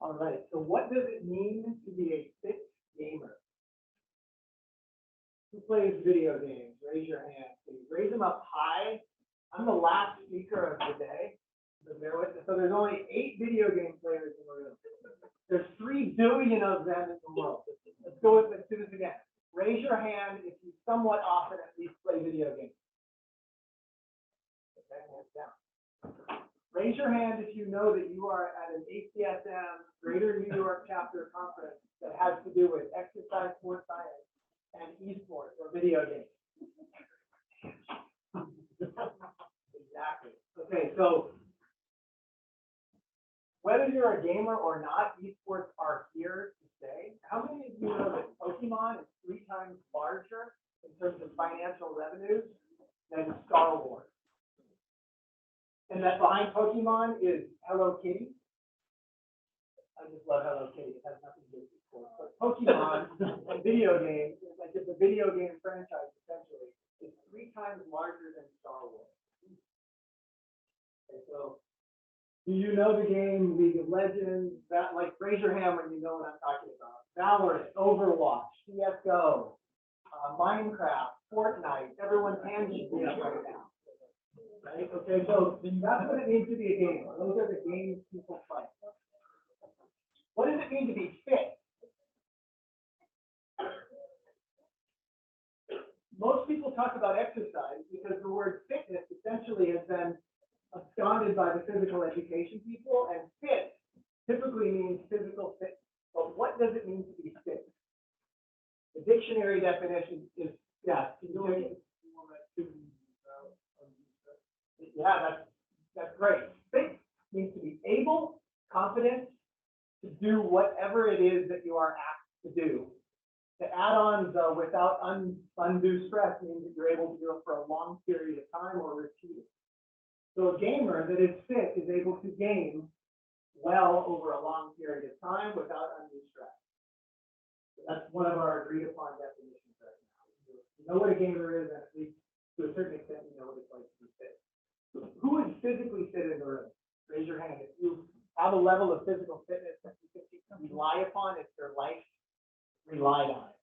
All right, so what does it mean to be a fit gamer? Who plays video games? Raise your hand, please. Raise them up high. I'm the last speaker of the day. So there's only 8 video game players in the room. There's 3 billion of them in the world. Let's do this again. Raise your hand if you somewhat often at least play video games. Okay, hands down. Raise your hand if you know that you are at an ACSM Greater New York Chapter conference that has to do with exercise, sports science, and esports or video games. Exactly. Okay, so whether you're a gamer or not, esports are here to stay. How many of you know that Pokemon is 3 times larger in terms of financial revenues than Star Wars? And that behind Pokemon is Hello Kitty. I just love Hello Kitty. It has nothing to do with sports. But Pokemon and video games, like it's a video game franchise essentially, is 3 times larger than Star Wars. Okay, so do you know the game League of Legends? That, like, raise your hand when you know what I'm talking about. Valorant, Overwatch, CS:GO, Minecraft, Fortnite. Everyone's hand should be up right now. Right? Okay, so that's what it means to be a gamer. Those are the games people play. What does it mean to be fit? Most people talk about exercise because the word fitness essentially has been absconded by the physical education people, and fit typically means physical fitness. But what does it mean to be fit? The dictionary definition is, yeah, that's great. Fit means to be able, confident, to do whatever it is that you are asked to do. The add-ons without undue stress means that you're able to do it for a long period of time or repeat it. So a gamer that is fit is able to game well over a long period of time without undue stress. So that's one of our agreed upon definitions right now. You know what a gamer is, and at least to a certain extent, you know what it's like to be fit. Who is physically fit in the room? Raise your hand. If you have a level of physical fitness that you can rely upon, if your life relied on it.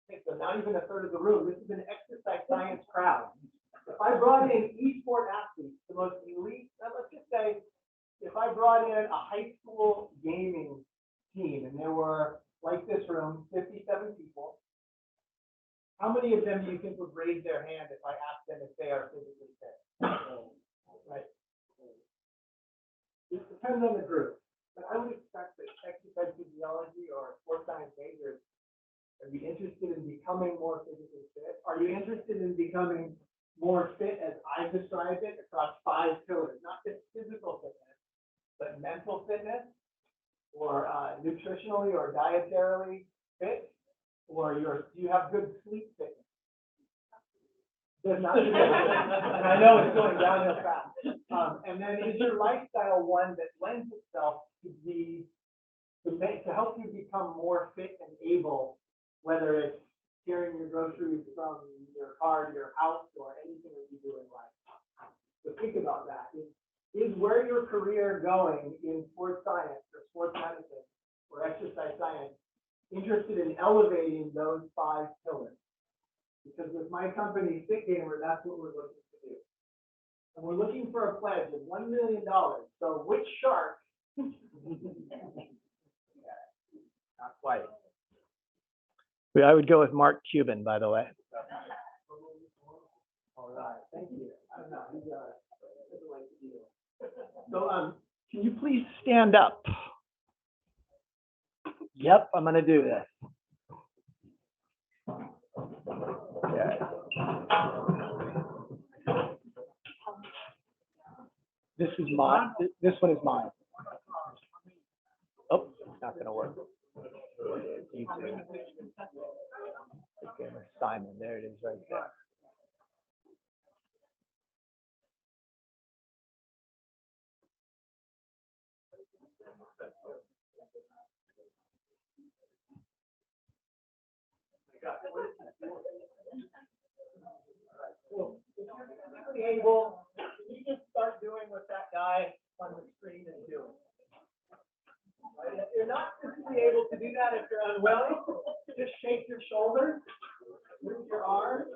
Okay, so not even a third of the room. This is an exercise science crowd. If I brought in e-sport athletes, the most elite, let's just say, if I brought in a high school gaming team and there were, like this room, 57 people, how many of them do you think would raise their hand if I asked them if they are physically fit? Right. It depends on the group. But I would expect that exercise physiology or sports science majors, are you interested in becoming more physically fit? Are you interested in becoming more fit as I've described it across 5 pillars? Not just physical fitness, but mental fitness, or nutritionally or dietarily fit, or do you have good sleep fitness? There's not. And I know it's going downhill fast. And then is your lifestyle one that lends itself to help you become more fit and able, whether it's carrying your groceries from your car to your house or anything that you do in life? So think about that. Is where your career going in sports science or sports medicine or exercise science interested in elevating those 5 pillars? Because with my company, FITGMR, that's what we're looking to do. And we're looking for a pledge of $1 million. So which shark? Not quite. I would go with Mark Cuban, by the way. All right, thank you. I don't know. He doesn't like to deal. So, can you please stand up? Yep, I'm going to do this. Okay. This is mine. This one is mine. Oh, it's not going to work. Simon, there it is right there. So if you're physically able, you just start doing what that guy on the screen is doing. not physically able to do that if you're unwilling, just shake your shoulders, move your arms.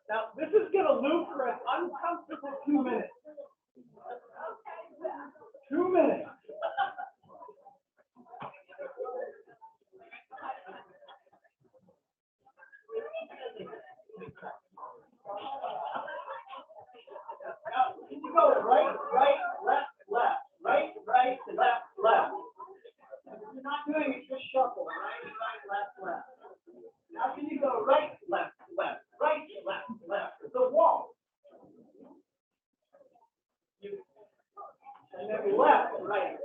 Now, this is going to loop for an uncomfortable 2 minutes. 2 minutes. Now, you go right, left, left, right, left, left. If you're not doing it, just shuffle. Right, left, left. Now can you go right, left, right, left. It's a wall. And then left, right,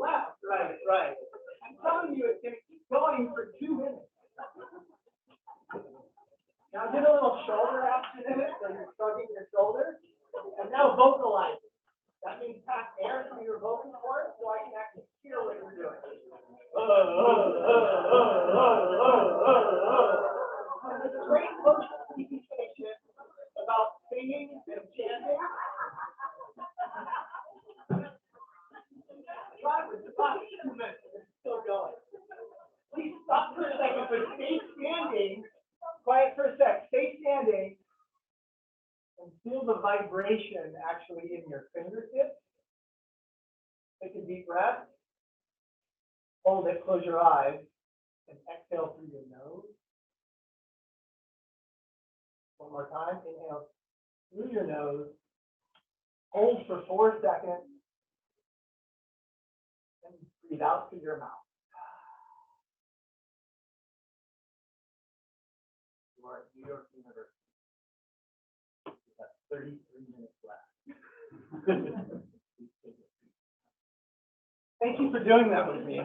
left, right. I'm telling you, it's going to keep going for 2 minutes. Now get a little shoulder action in it, so you're shrugging your shoulders. And now vocalize it. That means pass air through your vocal cords so I can actually hear what you're doing. There's a great motion communication about singing and chanting. Try for about 2 minutes. It's still going. Please stop for a second, but stay standing. Quiet for a sec. Stay standing. And feel the vibration actually in your fingertips. Take a deep breath. Hold it, close your eyes, and exhale through your nose. One more time. Inhale through your nose. Hold for 4 seconds. And breathe out through your mouth. You are at New York University. 33 minutes left. Thank you for doing that with me.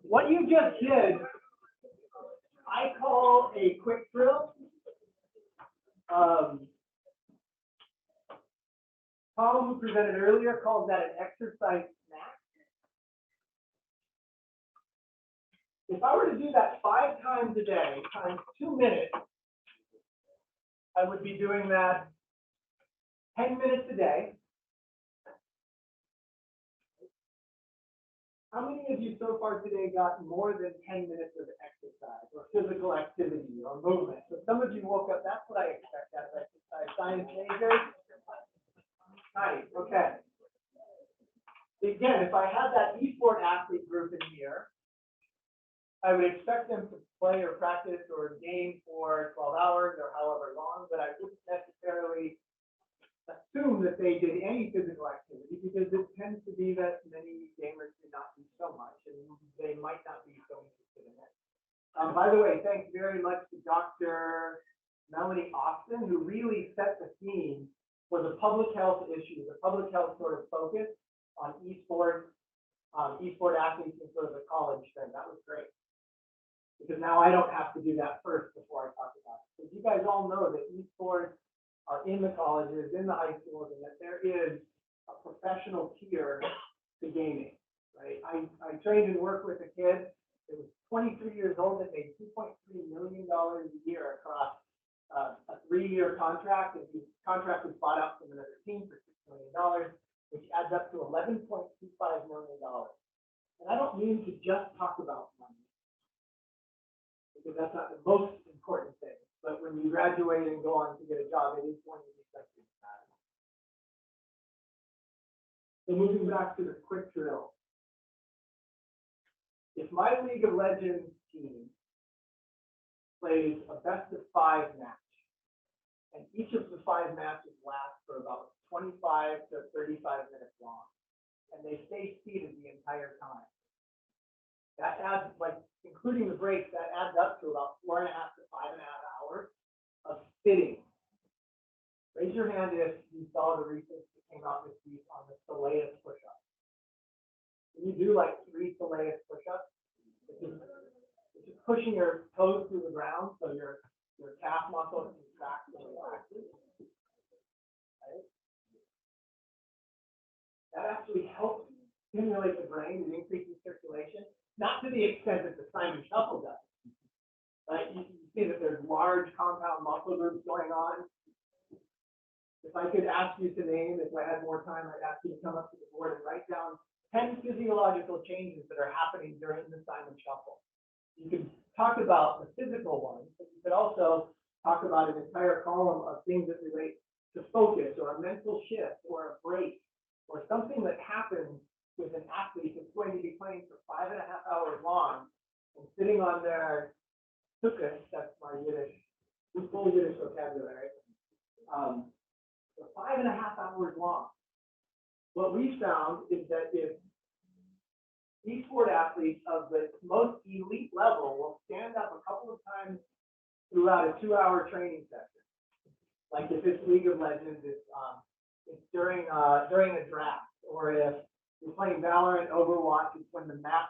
What you just did, I call a quick drill. Tom, who presented earlier, calls that an exercise snack. If I were to do that 5 times a day, times 2 minutes, I would be doing that 10 minutes a day. How many of you so far today got more than 10 minutes of exercise or physical activity or movement? So some of you woke up, that's what I expect out of exercise. Science majors? Nice, okay. Again, if I had that e-sport athlete group in here, I would expect them to play or practice or game for 12 hours or however long, but I wouldn't necessarily assume that they did any physical activity because it tends to be that many gamers do not do so much and they might not be so interested in it. By the way, thanks very much to Dr. Melanie Austin, who really set the theme for the public health issue, the public health sort of focus on e-sport athletes and sort of the college thing. That was great. Because now I don't have to do that first before I talk about it. Because you guys all know that esports are in the colleges, in the high schools, and that there is a professional tier to gaming, right? I trained and worked with a kid that was 23 years old that made $2.3 million a year across a 3-year contract, and his contract was bought out from another team for $6 million, which adds up to $11.25 million. And I don't mean to just talk about money, because that's not the most important thing. But when you graduate and go on to get a job, it is going to be something that matters. So moving back to the quick drill. If my League of Legends team plays a best of 5 match, and each of the 5 matches last for about 25 to 35 minutes long, and they stay seated the entire time, that adds, like, including the breaks, that adds up to about 4.5 to 5.5 hours of sitting. Raise your hand if you saw the research that came out this week on the Soleus push-up. Can you do like 3 Soleus push-ups? It's just pushing your toes through the ground so your calf muscle contracts and relaxes. Right? That actually helps stimulate the brain and increases circulation. Not to the extent that the Simon Shuffle does. Right? You see that there's large compound muscle groups going on. If I could ask you to name, if I had more time, I'd ask you to come up to the board and write down 10 physiological changes that are happening during the Simon Shuffle. You could talk about the physical ones, but you could also talk about an entire column of things that relate to focus or a mental shift or a break or something that happens with an athlete that's going to be playing for 5.5 hours long and sitting on their tuchus, that's my Yiddish, full Yiddish vocabulary, for 5.5 hours long. What we found is that if e-sport athletes of the most elite level will stand up a couple of times throughout a 2-hour training session, like if it's League of Legends, it's during a draft, or if you're playing Valorant, Overwatch, it's when the map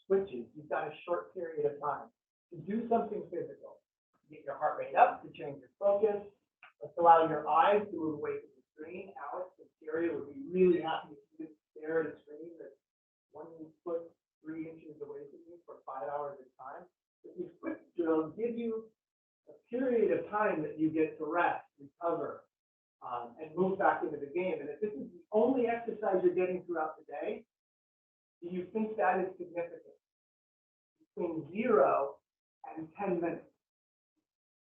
switches. You've got a short period of time to do something physical, to get your heart rate up, to change your focus. Let's allow your eyes to move away from the screen. Alex and Terry would be really happy if you didn't stare at a screen that's 1 foot 3 inches away from you for 5 hours at a time. But these quick drills give you a period of time that you get to rest, recover, and move back into the game. And if this is the only exercise you're getting throughout the day, do you think that is significant? Between 0 and 10 minutes.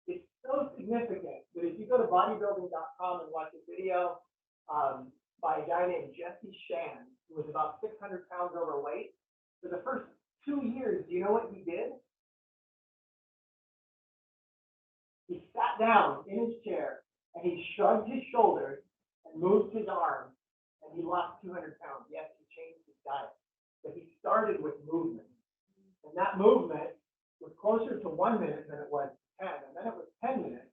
It's so significant that if you go to bodybuilding.com and watch a video by a guy named Jesse Shan, who was about 600 pounds overweight, for the first 2 years, do you know what he did? He sat down in his chair and he shrugged his shoulders and moved his arms, and he lost 200 pounds. Yes, he changed his diet, but he started with movement. And that movement was closer to 1 minute than it was 10, and then it was 10 minutes,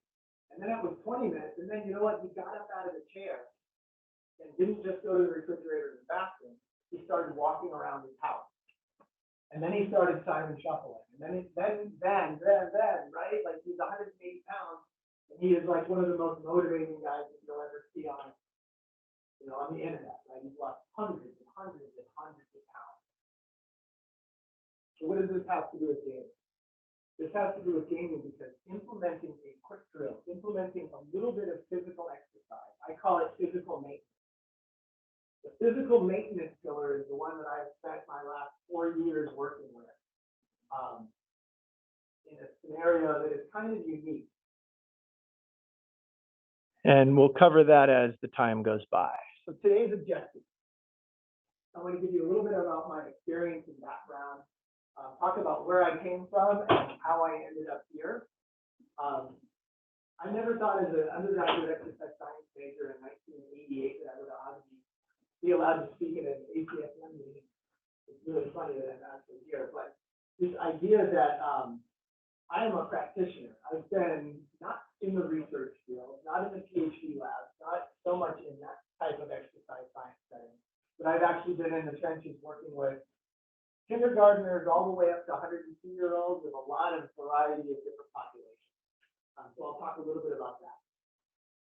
and then it was 20 minutes, and then you know what? He got up out of the chair and didn't just go to the refrigerator in the bathroom. He started walking around his house. And then he started Simon Shuffling. And then, right? Like he's 180 pounds, and he is like one of the most motivating guys that you'll ever see on the internet, right? He's lost hundreds and hundreds and hundreds of pounds. So what does this have to do with gaming? This has to do with gaming because implementing a quick drill, implementing a little bit of physical exercise, I call it physical maintenance. The physical maintenance pillar is the one that I've spent my last 4 years working with in a scenario that is kind of unique. And we'll cover that as the time goes by. So today's objective, I want to give you a little bit about my experience and background, talk about where I came from and how I ended up here. I never thought as an undergraduate exercise science major in 1988 that I would be allowed to speak at an ACSM meeting. It's really funny that I'm actually here, but this idea that I am a practitioner. I've been not in the research field, not in the PhD lab, not so much in that type of exercise science setting, but I've actually been in the trenches working with kindergartners all the way up to 102-year-olds with a lot of variety of different populations. So I'll talk a little bit about that.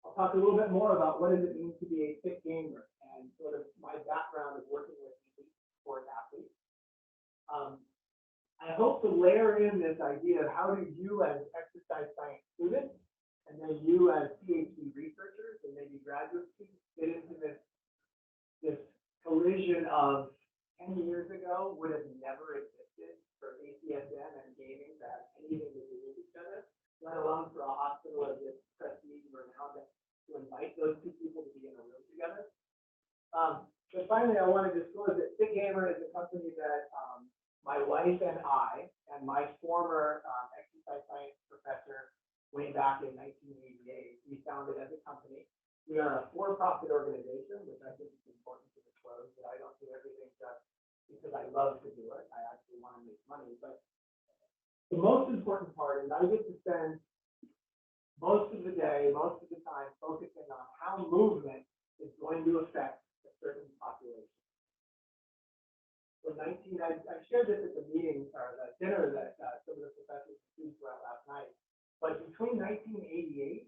I'll talk a little bit more about what does it mean to be a fit gamer and sort of my background of working with elite sport athletes. I hope to layer in this idea of how do you as exercise science students and then you as PhD researchers and maybe graduate students fit into this collision of 10 years ago would have never existed for ACSM and gaming to have anything to do with each other, let alone for a hospital of this prestige renown to invite those two people to be in a room together. But finally, I want to disclose that FITGMR is a company that my wife and I and my former exercise science professor way back in 1988, we founded as a company. We are a for-profit organization, which I think is important to disclose, that I don't do everything just because I love to do it. I actually want to make money. But the most important part is I get to spend most of the day, most of the time focusing on how movement is going to affect a certain population. So I shared this at the meeting or the dinner that some of the professors and students were at last night. But between 1988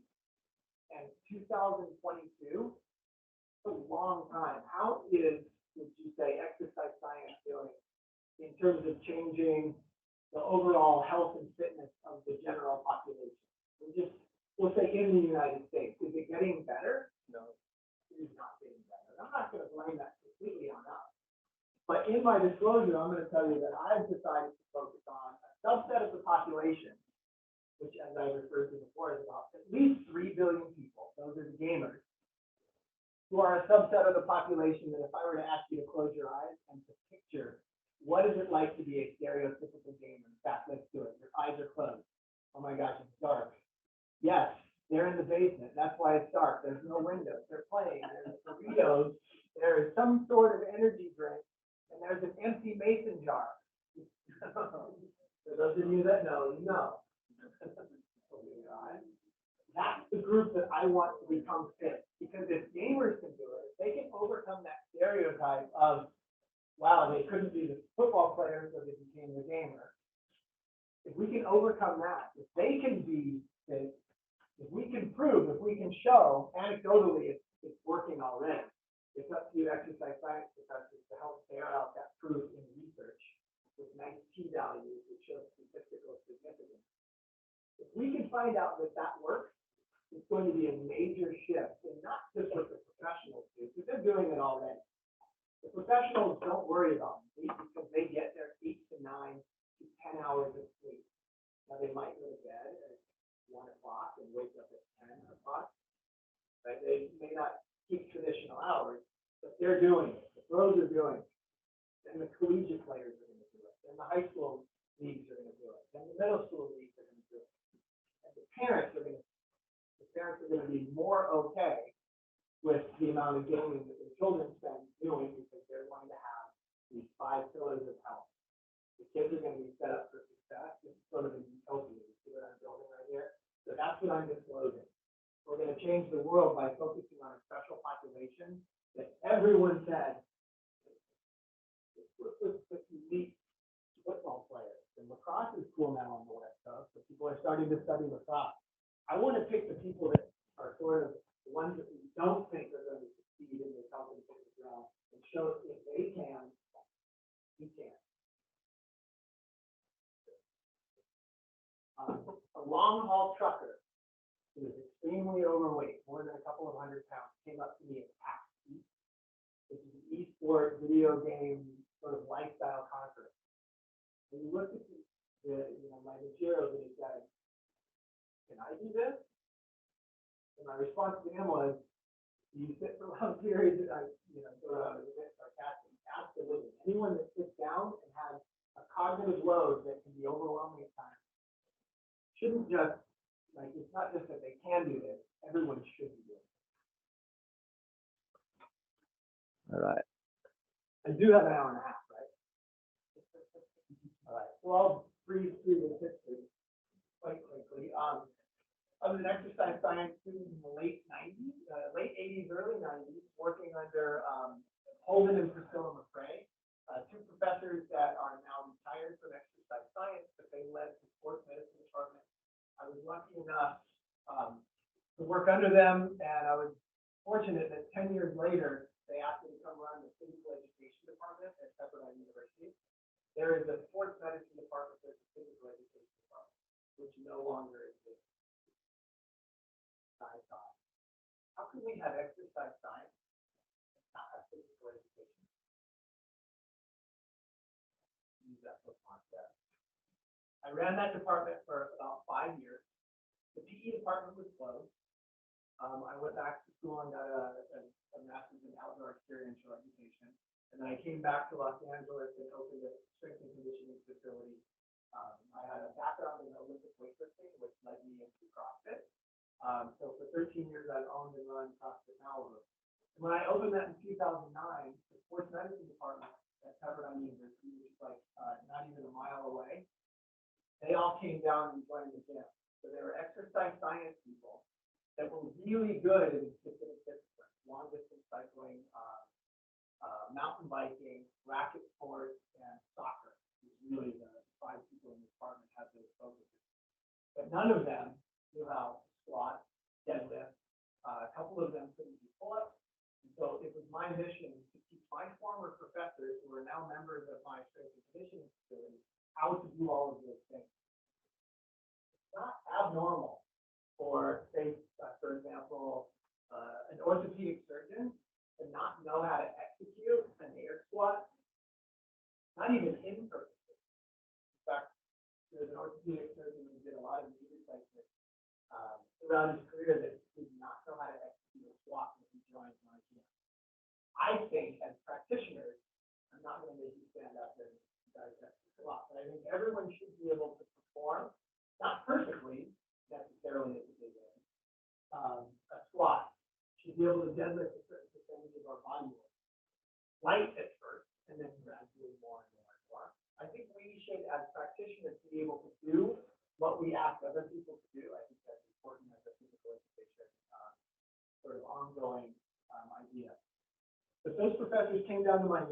and 2022, it's a long time. How is, would you say, exercise science doing in terms of changing the overall health and fitness of the general population? We'll say in the United States, is it getting better? No. blame that completely on us. But in my disclosure, I'm going to tell you that I've decided to focus on a subset of the population, which, as I referred to before, is about at least 3 billion people. Those are the gamers, who are a subset of the population that if I were to ask you to close your eyes and to picture, what is it like to be a stereotypical gamer? In fact, let's do it. Your eyes are closed. Oh my gosh, it's dark. Yes, they're in the basement. That's why it's dark. There's no windows. They're playing. There's burritos. There is some sort of energy drink. And there's an empty mason jar. For those of you that know, you know. That's the group that I want to become fit. Because if gamers can do it, if they can overcome that stereotype of, wow, they couldn't be the football players, so they became the gamer. If we can overcome that, if they can be, if we can prove, if we can show, anecdotally, it's working already. It's up to you exercise science professors to help bear out that proof in research with nice p-values that show statistical significance. If we can find out that that works, it's going to be a major shift, and not just what the professionals do, because they're doing it already. The professionals don't worry about sleep because they get their 8 to 9 to 10 hours of sleep. Now they might go to bed at 1 o'clock and wake up at 10 o'clock. Right? They may not keep traditional hours, but they're doing it. The pros are doing it. And the collegiate players are going to do it. And the high school leagues are going to do it. And the middle school leagues are going to do it. And the parents are going to be more okay with the amount of gaming that their children spend doing because they're going to have these 5 pillars of health. The kids are going to be set up for success. It's sort of a utopia. You see what I'm building right here? So that's what I'm disclosing. We're going to change the world by focusing on a special population that everyone said with elite football players. And lacrosse is cool now on the West Coast, so people are starting to study lacrosse. I want to pick the people that are sort of the ones that we don't think are going to succeed in this health and fitness realm and show if they can, you can. A long haul trucker who was extremely overweight, more than a couple of 100 pounds, came up to me at PAX East, which is an e-sport video game sort of lifestyle conference. And he looked at my materials and he said, "Can I do this?" And my response to him was, "Do you sit for long periods?" And I, sort of a bit sarcastic. Absolutely. Anyone that sits down and has a cognitive load that can be overwhelming at times shouldn't just, it's not just that they can do this, everyone should be doing it. All right. I do have an hour and a half, right? All right. So I'll breeze through the history quite quickly. I was an exercise science student in the late 80s, early 90s, working under Holden and Priscilla McRae, 2 professors that are now retired from exercise science, but they led the sports medicine department. I was lucky enough to work under them, and I was fortunate that 10 years later, they asked me to come run the physical education department at Pepperdine University. There is a sports medicine department, there's a physical education department, which no longer exists. I thought, how can we have exercise science and not have physical education? Use that for concept. I ran that department for about 5 years. The PE department was closed. I went back to school and got a master's in outdoor experiential education. And then I came back to Los Angeles and opened a strength and conditioning facility. I had a background in Olympic weightlifting, which led me into CrossFit. So for 13 years, I've owned and run CrossFit Malibu. And when I opened that in 2009, the sports medicine department at Pepperdine University, which is not even a mile away, they all came down and joined the gym. So they were exercise science people that were really good in specific disciplines: long distance cycling, mountain biking, racket sports, and soccer. Really the 5 people in the department had those focuses. But none of them knew how to squat, deadlift. A couple of them couldn't do pull-ups. So it was my mission to teach my former professors, who are now members of my strength and conditioning facility, how to do all of those things. It's not abnormal for, say, for example, an orthopedic surgeon to not know how to execute throughout his career that did not know how to execute a squat when he joined my team. I think as practitioners, I'm not going to make you stand up and dissect the squat, but I think everyone should be able to perform, not perfectly necessarily at the beginning, a squat. Should be able to deadlift a certain percentage of our body weight. Light at first, and then gradually more and more and more. I think we should, as practitioners, be able to do what we ask other people to do. I think that's important as a physical education sort of ongoing idea. But those professors came down to my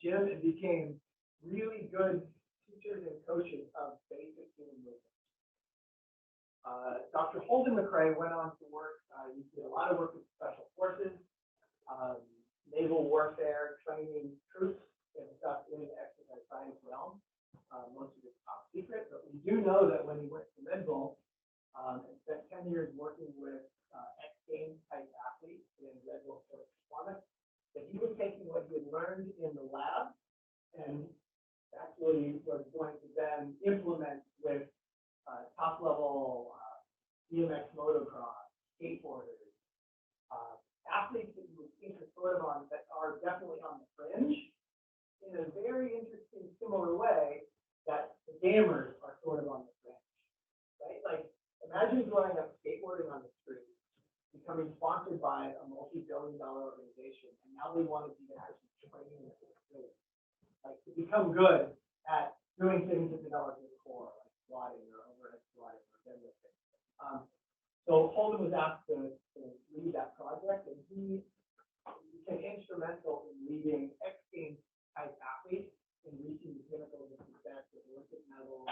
gym and became really good teachers and coaches of basic human movement. Dr. Holden McRae went on to work. He did a lot of work with special forces, naval warfare, training troops and stuff in the exercise science realm. Most of it's top secret, but we do know that when he went to Red Bull and spent 10 years working with X Games type athletes in Red Bull sports performance, that he was taking what he had learned in the lab and actually was going to then implement with top level BMX motocross, skateboarders, athletes that you would think are sort of on, that are definitely on the fringe, in a very interesting, similar way that the gamers are sort of on the fringe, right? Like, imagine growing up skateboarding on the street, becoming sponsored by a multi-billion-dollar organization, and now they wanted you to actually train in the street, like to become good at doing things that develop your core, like squatting or overhead squatting or deadlifting. So Holden was asked to lead that project, and he became instrumental in leading X Games type athletes in reaching the pinnacle of success with Olympic medals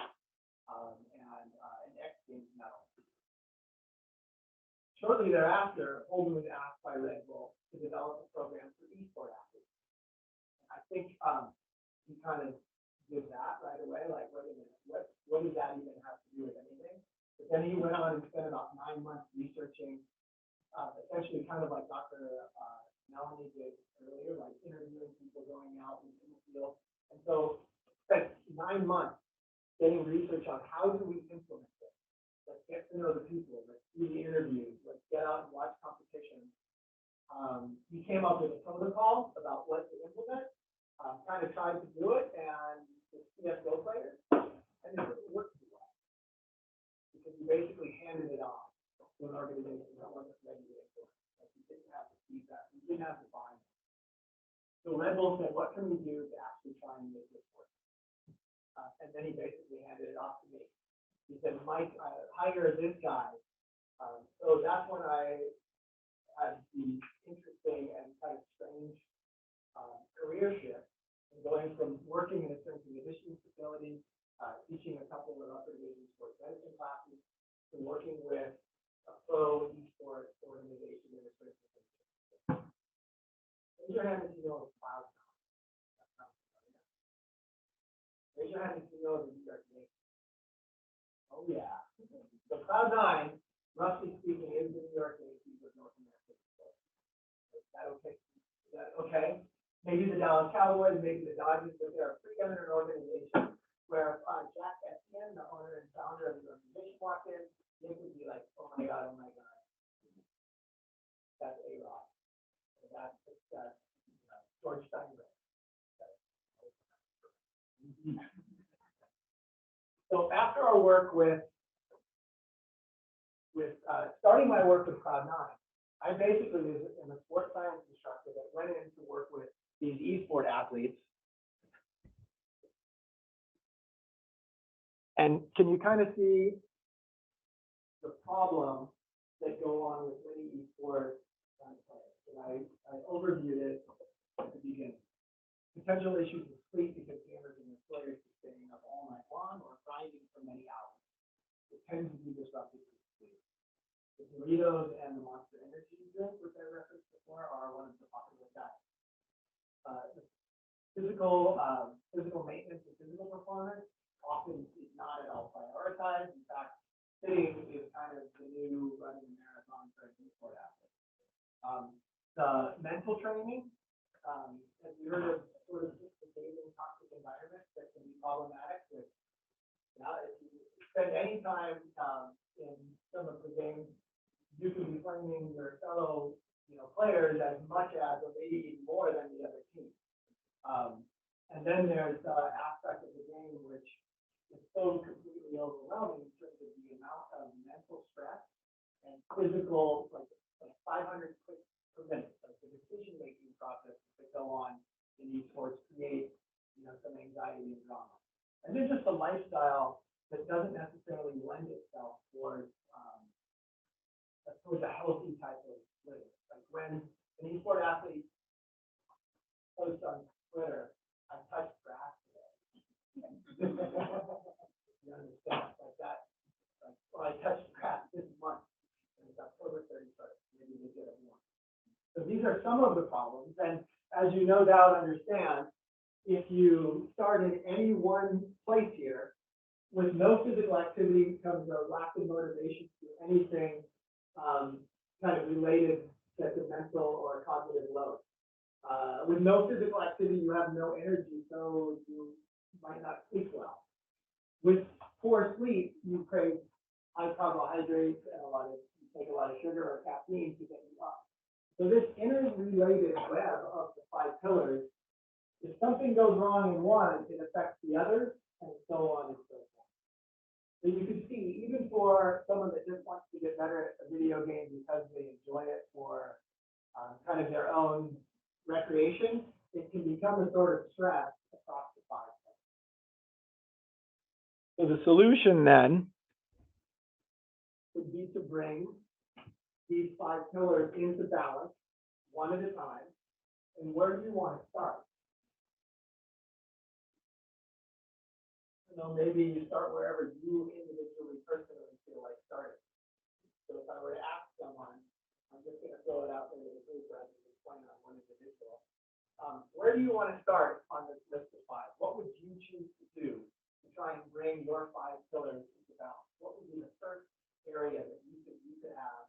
and an X Games medal. Shortly thereafter, Holden was asked by Red Bull to develop a program for e-sport athletes. And I think he kind of did that right away, like, wait a minute, what does that even have to do with anything? But then he went on and spent about 9 months researching, essentially kind of like Dr. Melanie did earlier, like interviewing people, going out in the field. And so spent 9 months getting research on how do we implement this. Let's get to know the people, let's do the interviews, let's get out and watch competitions. He came up with a protocol about what to implement, kind of tried to do it, and the CSGO players, and it didn't work too well. Because he basically handed it off to an organization that wasn't ready to implement. Like, he didn't have the feedback, he didn't have the buy-in. So Red Bull said, what can we do to actually try and make this work? And then he basically handed it off to me. He said, Mike, hire this guy. So that's when I had the interesting and kind of strange career shift, and going from working in a strength and conditioning facility, teaching a couple of upper division sports medicine classes, to working with a pro esports organization in a strength and conditioning. Raise your hand if you know of Cloud9. Raise your hand if you know of the New York Knicks. Oh yeah. So Cloud9, roughly speaking, is the New York Yankees of North America. Is that okay? Is that okay? Maybe the Dallas Cowboys, maybe the Dodgers, but they're a pre-eminent organization where Jack ACSM, the owner and founder of the organization, walked in, Nick would be like, oh my God, that's A-Rod. That's George Steinbrenner. So after our work with starting my work with Cloud9, I basically am a sports science instructor that went in to work with these e-sport athletes. And can you kind of see the problem that go on with many e-sport players? And I overviewed it at the beginning. Potential issues with sleep because gamers and their players are staying up all night long or grinding for many hours. It tends to be disruptive to sleep. The Doritos and the Monster Energy drink, which I referenced before, are one of the popular diets. Physical maintenance and physical performance often is not at all prioritized. In fact, sitting is kind of the new running a marathon for an e-sport athlete. The mental training, have you heard of sort of just the daily toxic environment that can be problematic with, if spend any time in some of the games, you can be flaming your fellow, players as much as, or maybe even more than the other team. And then there's the aspect of the game which is so completely overwhelming in terms of the amount of mental stress and physical, like 500 clicks per minute, like the decision-making process that go on in these sports create, some anxiety and drama. And then just a lifestyle that doesn't necessarily lend itself towards a healthy type of living. Like when an e-sport athlete posts on Twitter, I touched grass today. You understand, like that, or I touched grass this month, and it's October 31st, maybe they get it more. So these are some of the problems, and as you no doubt understand, if you start in any one place here, with no physical activity comes a lack of motivation to do anything kind of related to mental or cognitive load. With no physical activity, you have no energy, so you might not sleep well. With poor sleep, you crave high carbohydrates and you take a lot of sugar or caffeine to get you up. So this interrelated web of the 5 pillars, if something goes wrong in one, it affects the others, and so on and so forth. So you can see, even for someone that just wants to get better at a video game because they enjoy it for kind of their own recreation, it can become a sort of stress across the 5 pillars. So the solution then would be to bring these 5 pillars into balance, one at a time. And where do you want to start? Maybe you start wherever you individually, personally feel like starting. So if I were to ask someone, I'm just going to throw it out there to the group rather than explain on one individual. Where do you want to start on this list of 5? What would you choose to do to try and bring your 5 pillars into balance? What would be the first area that you could have?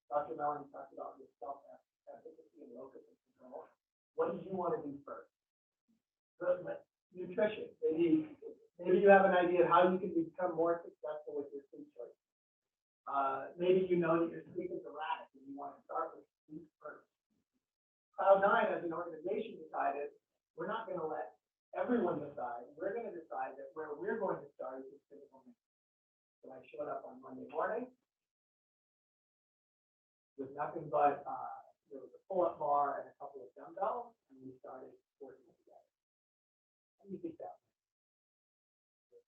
Dr. Mellon talked about your self-efficacy and locus of control. What do you want to do first? Nutrition. Maybe you have an idea of how you can become more successful with your sleep choices. Maybe you know that your sleep is erratic and you want to start with sleep first. Cloud9 as an organization decided we're not going to let everyone decide. We're going to decide that where we're going to start is with physical maintenance. So I showed up on Monday morning with nothing but there was a pull-up bar and a couple of dumbbells, and we started working together. How do you think that was?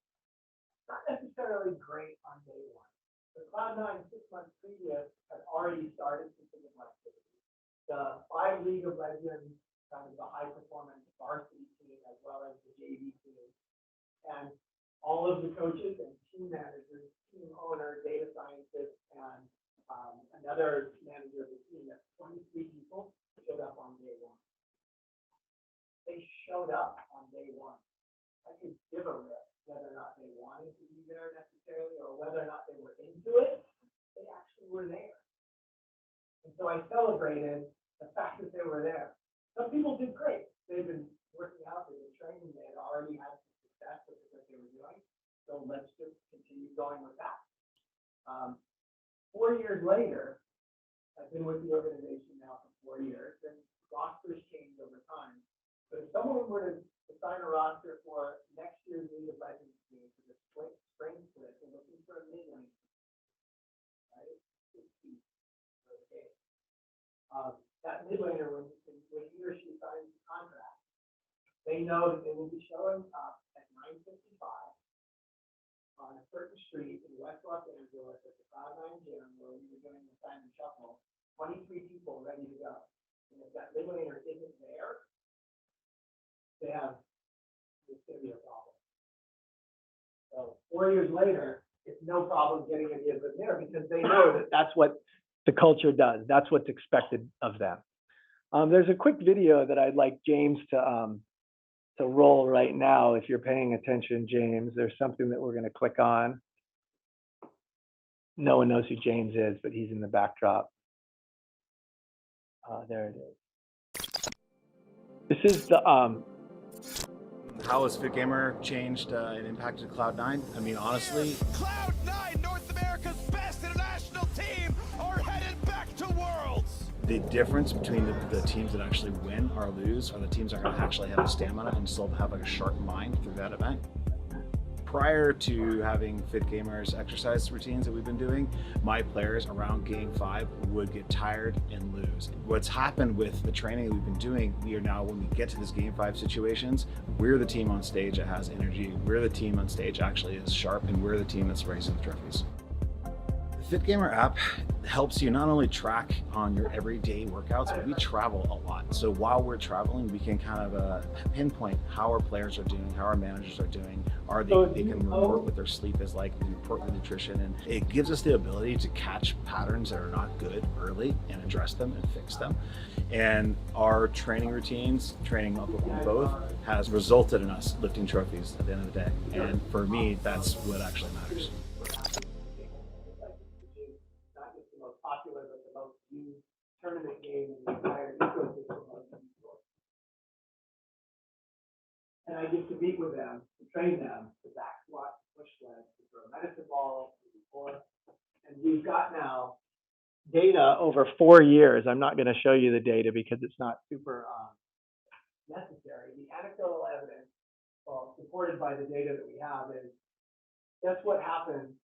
Not necessarily great on day one. The Cloud9 6 months previous had already started some physical activity. The 5 League of Legends, kind of the high performance varsity team, as well as the JV team, and all of the coaches and team managers, team owner, data scientists, and another manager of the team, that's 23 people, showed up on day one. They showed up on day one. I could give a rip whether or not they wanted to be there necessarily, or whether or not they were into it. They actually were there. And so I celebrated the fact that they were there. Some people did great. They've been working out, they've been training, they had already had some success with what they were doing. So let's just continue going with that. 4 years later, I've been with the organization now for 4 years, and rosters change over time. But if someone were to sign a roster for next year's League of Legends team for the spring split, they're looking for a mid-lane, right? 60 for the game. That mid-laner, when he or she signs the contract, they know that they will be showing up at 9:55 on a certain street in West Los Angeles at the Cloud9 gym where we were doing the sign and shuffle, 23 people ready to go. And if that mid-laner isn't there, it's going to be a problem. So 4 years later, it's no problem getting any of them there because they know that that's what the culture does. That's what's expected of them. There's a quick video that I'd like James to roll right now. If you're paying attention, James, there's something that we're going to click on. No one knows who James is, but he's in the backdrop. There it is. This is the How has FITGMR changed and impacted Cloud9? I mean, honestly, Cloud9, North America's best international team, are headed back to Worlds. the difference between the teams that actually win or lose are the teams that are going to actually have the stamina and still have like a sharp mind through that event. Prior to having FITGMR's exercise routines that we've been doing, my players around Game 5 would get tired and lose. What's happened with the training that we've been doing, we are now, when we get to this Game 5 situations, we're the team on stage that has energy, we're the team on stage actually is sharp, and we're the team that's raising the trophies. The FITGMR app helps you not only track on your everyday workouts, but we travel a lot. So while we're traveling, we can kind of pinpoint how our players are doing, how our managers are doing. They can report what their sleep is like, and report the nutrition, and it gives us the ability to catch patterns that are not good early and address them and fix them. And our training routines, training up with both, has resulted in us lifting trophies at the end of the day. And for me, that's what actually matters. Popular, but the most used tournament game in the entire ecosystem of esports. And I get to meet with them, to train them, to back squat, push sleds, to throw medicine balls, to do pull-ups. And we've got now data over 4 years. I'm not going to show you the data because it's not super necessary. The anecdotal evidence, supported by the data that we have, is guess what happens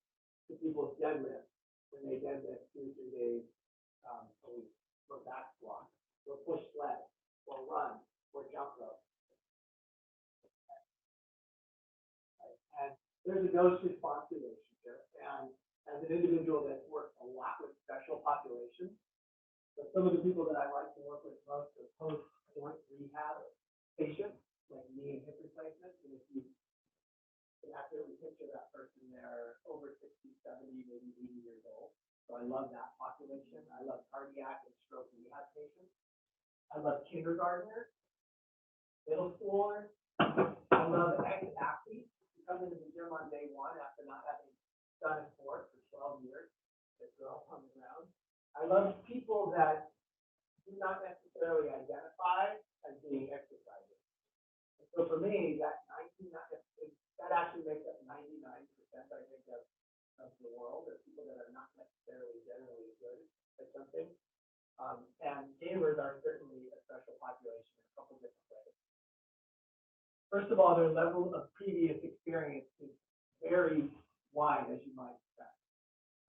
to people's deadlifts when they deadlift 2 or 3 days a week, or back squat, or push sled, or run, or jump rope. Right? And there's a dose response relationship. And as an individual that's worked a lot with special populations, so some of the people that I like to work with most are post-joint rehab patients, like knee and hip replacements. And if you can accurately picture that person, they're over 60, 70, maybe 80 years old. So I love that population. I love cardiac and stroke rehab patients. I love kindergartners, middle schoolers. I love ex-athletes who come into the gym on day one after not having done a sport for 12 years. They grow up on the ground. I love people that do not necessarily identify as being exercisers. And so for me, that actually makes up 99%, I think, of the world, or people that are not necessarily generally good at something. And gamers are certainly a special population in a couple different ways. First of all, their level of previous experience is very wide, as you might expect.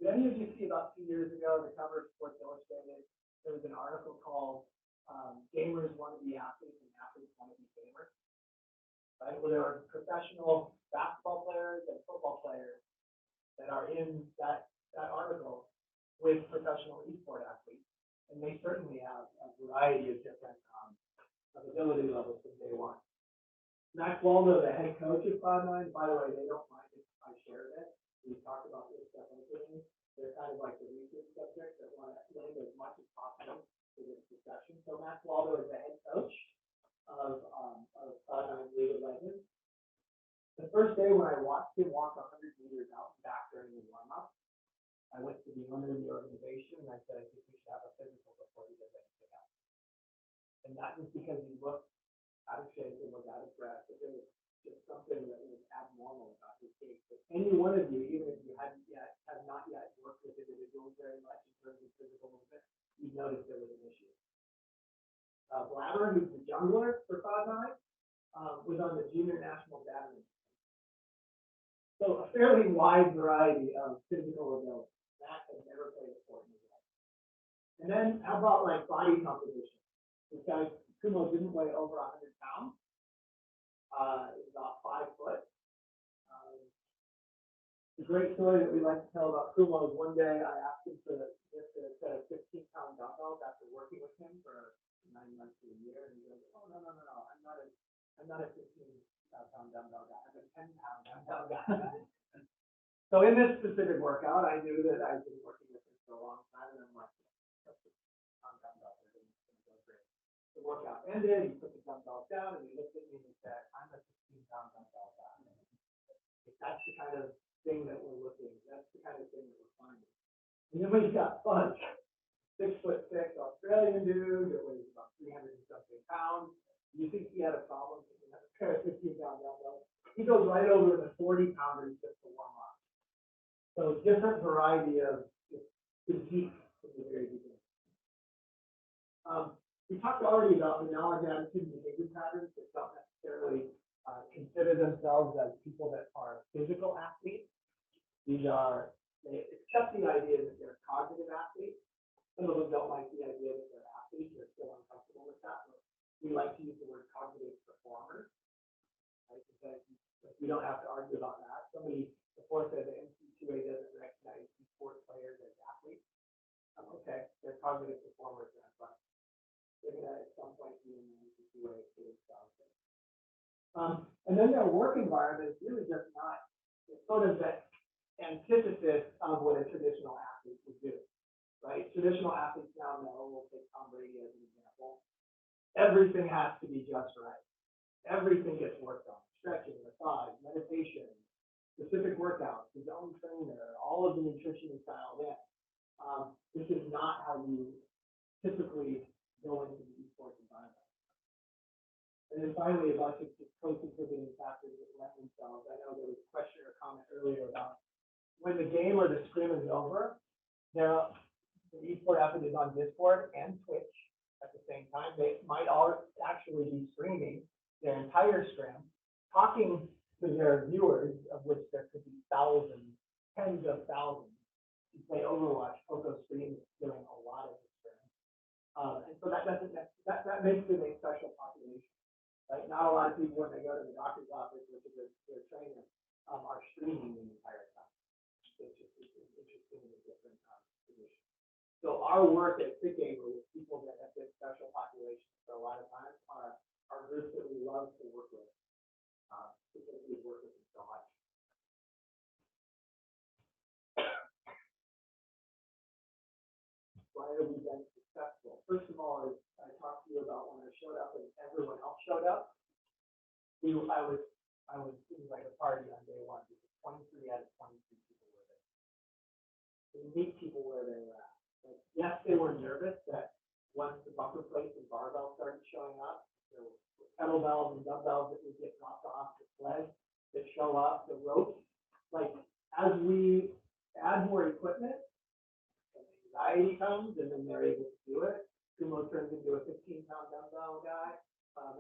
Did any of you see about 2 years ago, the cover of Sports Illustrated, there was an article called Gamers Want to Be Athletes and Athletes Want to Be Gamers? Right? Well, there are professional basketball players and football players that are in that article with professional esport athletes, and they certainly have a variety of different ability levels from day one. Max Waldo, the head coach of Cloud9, by the way, they don't mind if I share this. We talked about this stuff openly. They're kind of like the research subject that want to learn as much as possible for this discussion. So Max Waldo is the head coach of Cloud9 League of Legends. The first day when I watched him walk 100 meters out and back during the warm-up, I went to the owner of the organization and I said, I think we should have a physical before he does anything else. And that was because he looked out of shape and was out of breath. But there was just something that was abnormal about his gait. But any one of you, even if you have not yet worked with individuals very much in terms of physical movement, you'd notice there was an issue. Blabber, who's the jungler for Cloud9, was on the junior national badminton. So a fairly wide variety of physical ability. Matt has never played a sport in his life. And then how about like body composition? This guy, Kumo, didn't weigh over 100 pounds. He's about 5 foot. The great story that we like to tell about Kumo is one day I asked him to lift a set of 15-pound dumbbells after working with him for 9 months to a year, and he goes, "Oh no, I'm not a 15-pound dumbbell guy. I'm a 10-pound dumbbell guy." So in this specific workout, I knew that I'd been working with him for a long time, and I'm like, dumbbells are going to go great. The workout ended, he put the dumbbells down, and he looked at me and he said, "I'm a 15-pound dumbbell guy." That's the kind of thing that we're looking at. That's the kind of thing that we're finding. And then we got Fudge, 6'6" Australian dude that weighs about 300 and something pounds. Do you think he had a problem picking up kind of 15-pound dumbbell. He goes right over to the 40-pounders just to warm up. So different variety of physique from the very beginning. We talked already about the knowledge, attitude, and behavior patterns that don't necessarily consider themselves as people that are physical athletes. They accept the idea that they're cognitive athletes. Some of them don't like the idea that they're athletes. They're still uncomfortable with that. But we like to use the word cognitive performers. Right? Because we don't have to argue about that. Somebody before said the NC2A doesn't recognize sport players as athletes. Okay, they're cognitive performers then, but they're gonna at some point be in the NC2A to themselves. And then their work environment is really just not, it's sort of the antithesis of what a traditional athlete would do, right? Traditional athletes now know, we'll take Tom Brady as an example, everything has to be just right. Everything gets worked on, stretching, massage, meditation, specific workouts, his own trainer, all of the nutrition is dialed in. This is not how you typically go into the esports environment. And then finally, a bunch of co-contributing factors that lend themselves. I know there was a question or comment earlier about when the game or the scrim is over, the esport athlete is on Discord and Twitch at the same time. They might all actually be streaming their entire scrim, talking to their viewers, of which there could be thousands, tens of thousands. You play Overwatch, Coco Stream is doing a lot of the scrim. And so that makes it a special population. Right? Not a lot of people, when they go to the doctor's office, which is their trainer, are streaming the entire time. It's just interesting in a different position. So our work at FITGMR with people that have been special populations for a lot of times are groups that we love to work with because we work with them so much. Why have we been successful? First of all, I talked to you about when I showed up and everyone else showed up. I was it was like a party on day one because 23 out of 23 people were there. So you meet people where they were at. Like, yes, they were nervous that once the bumper plates and barbells started showing up, there were kettlebells and dumbbells that would get dropped off the sled that show up, the ropes. Like, as we add more equipment, anxiety comes, and then they're able to do it. Kumo turns into a 15-pound dumbbell guy.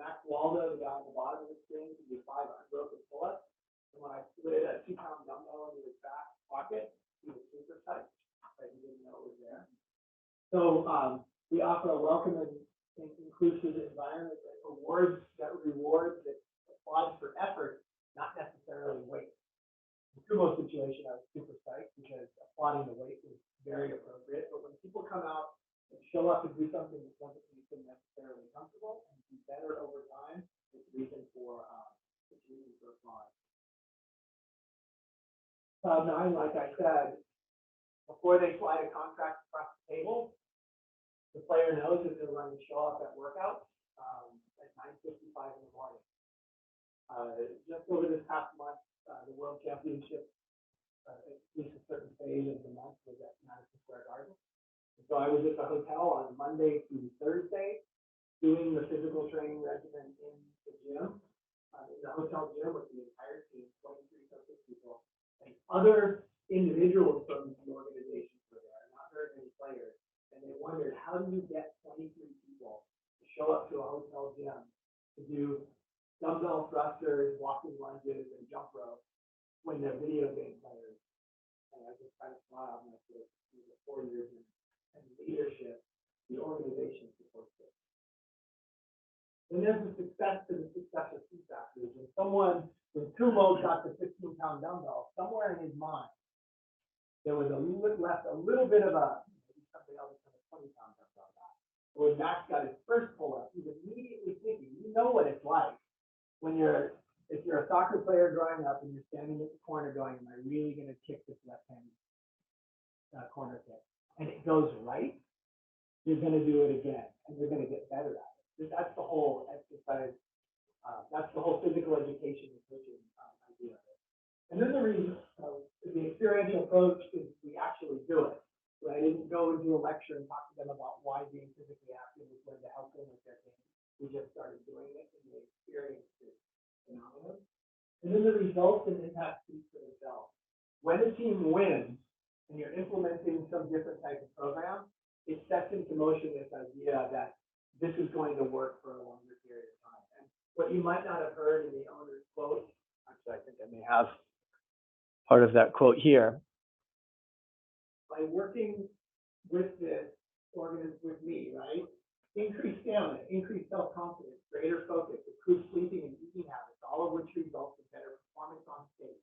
Max Waldo, the guy on the bottom of the screen, can do 5 unbroken pull-ups. And when I slid a 2-pound dumbbell into his back pocket, he was super tight, but he didn't know it was there. So we offer a welcome and inclusive environment that rewards, that applauds for effort, not necessarily weight. In Kumo's situation, I was super psyched because applauding the weight was very appropriate. But when people come out and show up to do something that doesn't make them necessarily comfortable and be better over time, it's reason for applause. Cloud 9, like I said, before they slide a contract across the table, the player knows that they're going to show up at workouts at 9:55 in the morning. Just over this past month, the World Championship, at least a certain phase of the month, was at Madison Square Garden. So I was at the hotel on Monday through Thursday doing the physical training regimen in the gym, in the hotel gym with the entire team, 23 something people, and other individuals from the organizations were there, not very many players, and they wondered, how do you get 23 people to show up to a hotel gym to do dumbbell thrusters, walking lunges, and jump ropes when they're video game players? And I just kind of smiled and I said, these are 4 years in leadership, the organization supports it. And there's the success to the success of key factors. When Kumo got the 15-pound dumbbell, somewhere in his mind, there was left a little bit of maybe something else than a 20-pound dumbbell guy. When Max got his first pull-up, he's immediately thinking, you know what it's like when if you're a soccer player growing up and you're standing at the corner going, am I really going to kick this left-handed corner kick? And it goes right, you're going to do it again, and you're going to get better at it. That's the whole exercise. That's the whole physical education and coaching idea of it. And then the experiential approach is we actually do it. So I didn't go and do a lecture and talk to them about why being physically active was going to help them with their game. We just started doing it, and they experienced it phenomenon. And then the results and impact speak for themselves. When a team wins and you're implementing some different type of program, it sets into motion this idea that this is going to work for a longer period of time. And what you might not have heard in the owner's quote, actually, I think I may have Part of that quote here. by working with this with me, right? Increased stamina, increased self-confidence, greater focus, improved sleeping and eating habits, all of which results in better performance on stage.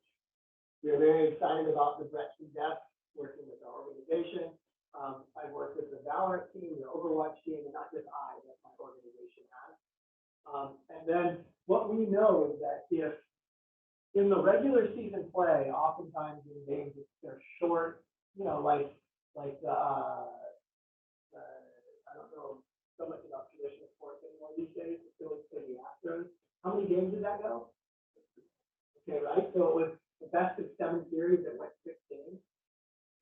We are very excited about the breadth and depth working with our organization. I've worked with the Valorant team, the Overwatch team, and not just I, that my organization has. And then what we know is that if in the regular season play, oftentimes in games, they're short, you know, like I don't know so much about traditional sports anymore these days. It's still the Astros. How many games did that go? Okay, right. So it was the best of 7 series that went 6 games.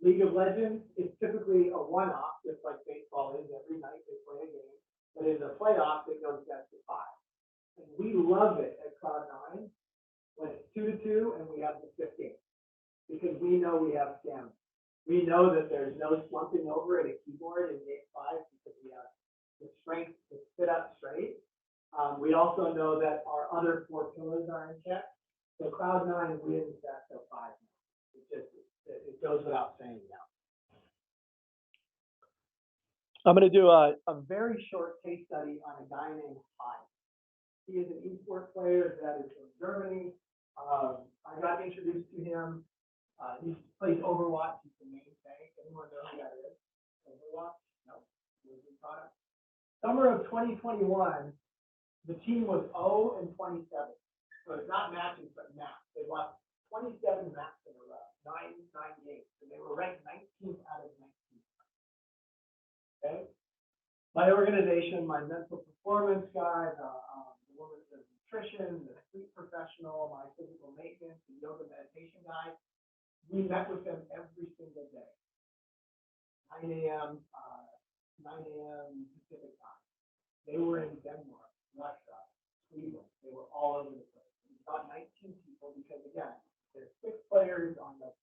League of Legends is typically a one-off, just like baseball is. Every night they play a game, but in the playoffs it goes best of 5. And we love it at Cloud9 when it's 2-2 and we have the 5th game, because we know we have stamina. We know that there's no slumping over at a keyboard in game 5 because we have the strength to sit up straight. We also know that our other 4 pillars are in check. So Cloud9 wins best of 5 now. It goes without saying now. I'm going to do a very short case study on a guy named Hyde. He is an esports player that is from Germany. I got introduced to him. He plays Overwatch. He's the mainstay. Anyone know who that is? Overwatch? No. Product. Summer of 2021, the team was 0-27. So it's not matches, but maps. They lost 27 maps in a row, 9 games. And they were ranked 19th out of 19. Okay? My organization, my mental performance guy, the woman that does nutrition, the sleep professional, my physical maintenance, the yoga meditation guy, we met with them every single day. 9 a.m. Pacific time. They were in Denmark, Russia, Sweden. They were all over the place. About 19 people because, again, there's 6 players on the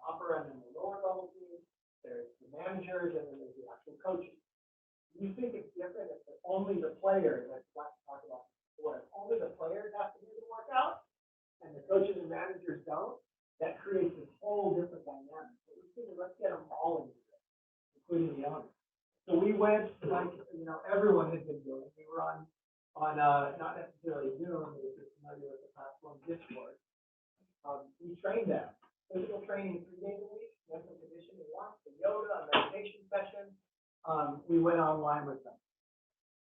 upper and then the lower level team. There's the managers and then there's the actual coaches. You think it's different if only the players, like what we talked about before, if only the players have to do the workout and the coaches and managers don't, that creates this whole different dynamic. So we figured, let's get them all into it, including the owners. So we went, like, you know, everyone had been doing. We were on not necessarily Zoom, but if you're familiar with the platform Discord. We trained them. Physical training 3 days a week, mental conditioning once, a yoga, a meditation session. We went online with them.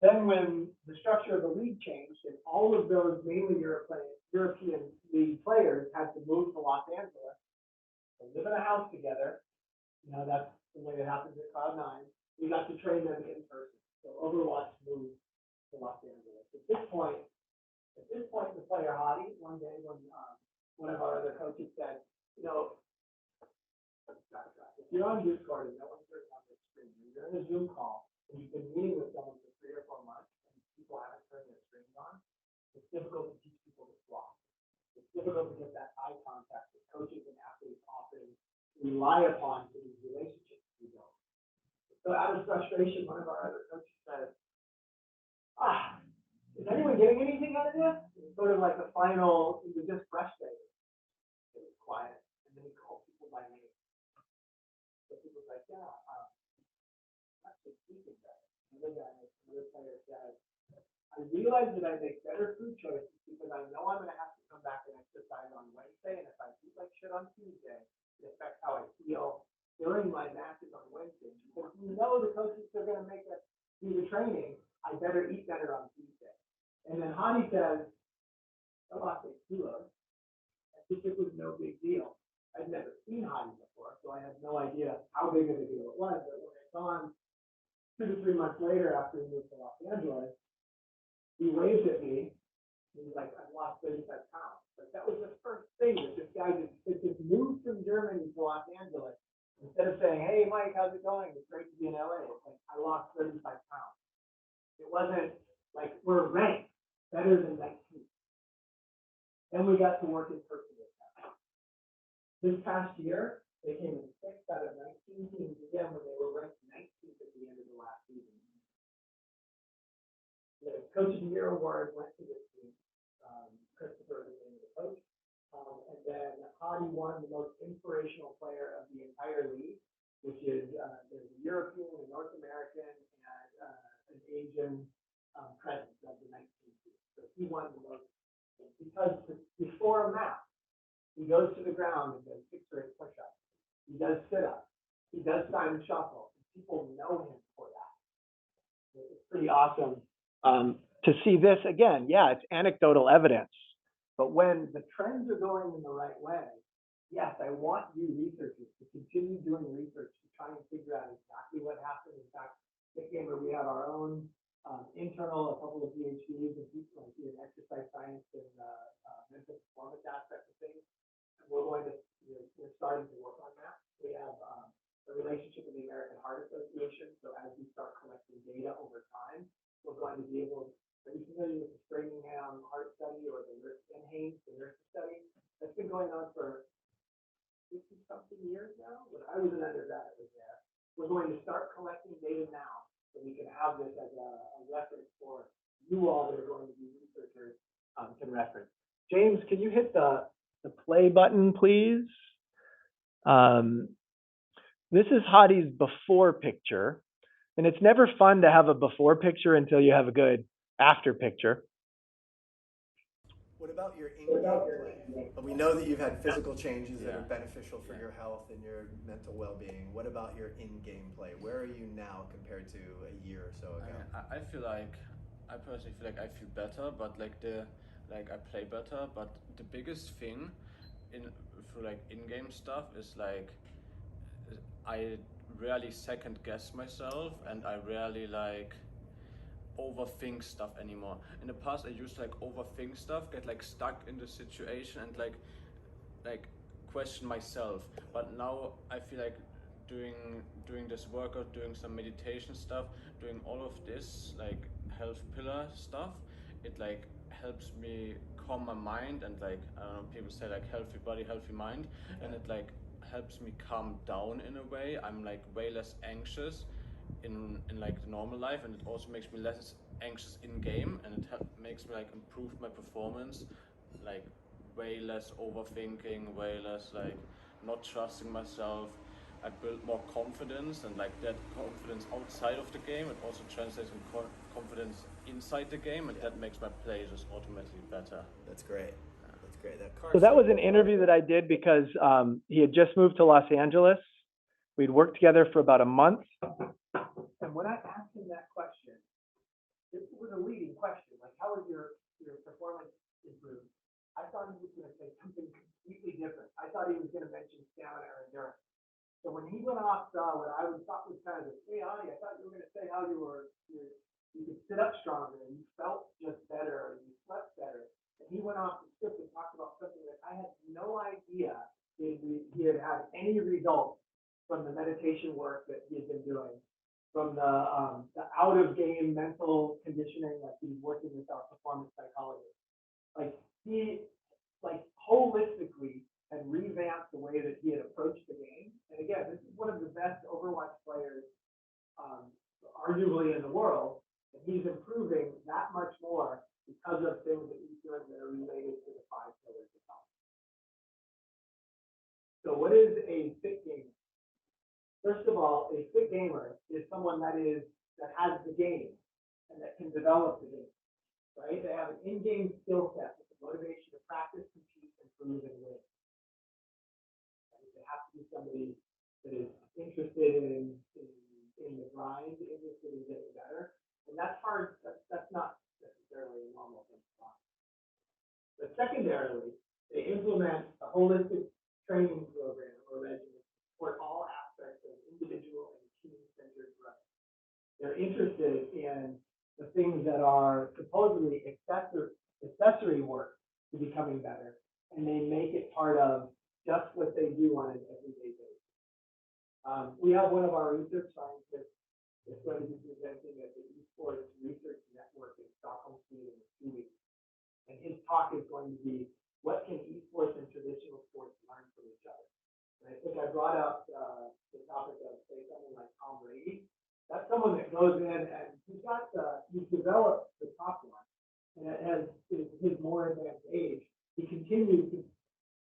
Then when the structure of the league changed and all of those mainly European league players had to move to Los Angeles and live in a house together, you know, that's the way it happens at Cloud9, we got to train them in person. So Overwatch moved to Los Angeles. At this point, the player Hadi, one day when one of our other coaches said, you know, if you're on Discord and no one's turning on their screen, you're in a Zoom call and you've been meeting with someone for 3 or 4 months and people haven't turned their screens on, it's difficult to teach people to swap. It's difficult to get that eye contact that coaches and athletes often rely upon for these relationships we build. So out of frustration, one of our other coaches said, is anyone getting anything out of this? It was sort of like a final, he was just frustrated. It was quiet, and then he called people by name. So people were like, yeah, actually speaking better. Another player said, I realize that I make better food choices because I know I'm going to have to come back and exercise on Wednesday, and if I eat like shit on Tuesday, it affects how I feel during my matches on Wednesday. Because you know the coaches are going to make us do the training, I better eat better on Tuesday. And then Hadi says, I lost 8 kilos. I think it was no big deal. I'd never seen Hadi before, so I had no idea how big of a deal it was. But when I saw him 2 to 3 months later after he moved to Los Angeles, he waved at me. He was like, I've lost 35 pounds. Like, that was the first thing that this guy just moved from Germany to Los Angeles. Instead of saying, hey, Mike, how's it going? It's great to be in LA. It's like, I lost 35 pounds. It wasn't like we're ranked better than 19. Then we got to work in person with them. This past year, they came in 6 out of 19 teams again when they were ranked 19th at the end of the last season. The Coach of the Year award went to this team. Christopher is the name of the coach. And then Hadi won the most inspirational player of the entire league, which is there's a European, a North American, and an Asian presence of the 19 team. So he won the most because before a match, he goes to the ground and does 6 or 8 push-ups. He does sit-ups. He does sign and shuffle. People know him for that. It's pretty awesome to see this again. Yeah, it's anecdotal evidence. But when the trends are going in the right way, yes, I want you researchers to continue doing research to try and figure out exactly what happened. In fact, FITGMR, we have our own internal, a couple of PhDs and people like in exercise science and mental performance aspects of things. And we're going to, we're starting to work on that. We have a relationship with the American Heart Association. So as we start collecting data over time, we're going to be able to, are you familiar with the Framingham Heart Study or the NHANES, the nurse study? That's been going on for 50-something years now. When I was an undergrad, it was there. We're going to start collecting data now so we can have this as a reference for you all that are going to be researchers can reference. James, can you hit the play button, please? This is Hadi's before picture. And it's never fun to have a before picture until you have a good after picture. What about your in-game play? We know that you've had physical changes that are beneficial for your health and your mental well-being. What about your in-game play? Where are you now compared to a year or so ago? I feel like, I personally feel like I feel better, but like I play better. But the biggest thing for like in-game stuff is like I rarely second guess myself, and I rarely like overthink stuff anymore. In the past I used to like overthink stuff, get like stuck in the situation and like question myself. But now I feel like doing this workout, doing some meditation stuff, doing all of this like health pillar stuff, it like helps me calm my mind and like, I don't know, people say like healthy body, healthy mind, and it like helps me calm down in a way. I'm like way less anxious in like the normal life, and it also makes me less anxious in game, and it makes me like improve my performance, like way less overthinking, way less like not trusting myself. I build more confidence, and like that confidence outside of the game, it also translates in confidence inside the game, and that makes my play just automatically better. That's great. That's great. So that was an interview that I did because he had just moved to Los Angeles. We'd worked together for about a month. And when I asked him that question, it was a leading question, like how is your performance improved? I thought he was going to say something completely different. I thought he was going to mention stamina or endurance. So when he went off what I thought was kind of a, hey, Ani, I thought you were going to say how you could sit up stronger and you felt just better or you slept better. And he went off the script and talked about something that I had no idea he had had any results from the meditation work that he had been doing, from the out of game mental conditioning that he's working with our performance psychologist. Like he holistically had revamped the way that he had approached the game. And again, this is one of the best Overwatch players, arguably in the world, and he's improving that much more because of things that he's doing that are related to the 5 pillars of health. So what is a fit gamer? First of all, a fit gamer is someone that has the game and that can develop the game, right? They have an in-game skill set with the motivation to practice, compete, improve, and win. They have to be somebody that is interested in the grind, interested in getting better. And that's hard, that's not necessarily a normal thing to find. But secondarily, they implement a holistic training program or regimen to support all aspects of individual and team-centered growth. They're interested in the things that are supposedly accessory work to becoming better, and they make it part of just what they do on an everyday basis. We have one of our research scientists that's going to be presenting at the Esports Research Network in Stockholm, Sweden in 2 weeks. And his talk is going to be what can esports and traditional sports learn from each other? And I think I brought up the topic of, say, something like Tom Brady. That's someone that goes in and he's developed the top line. And at his more advanced age, he continues to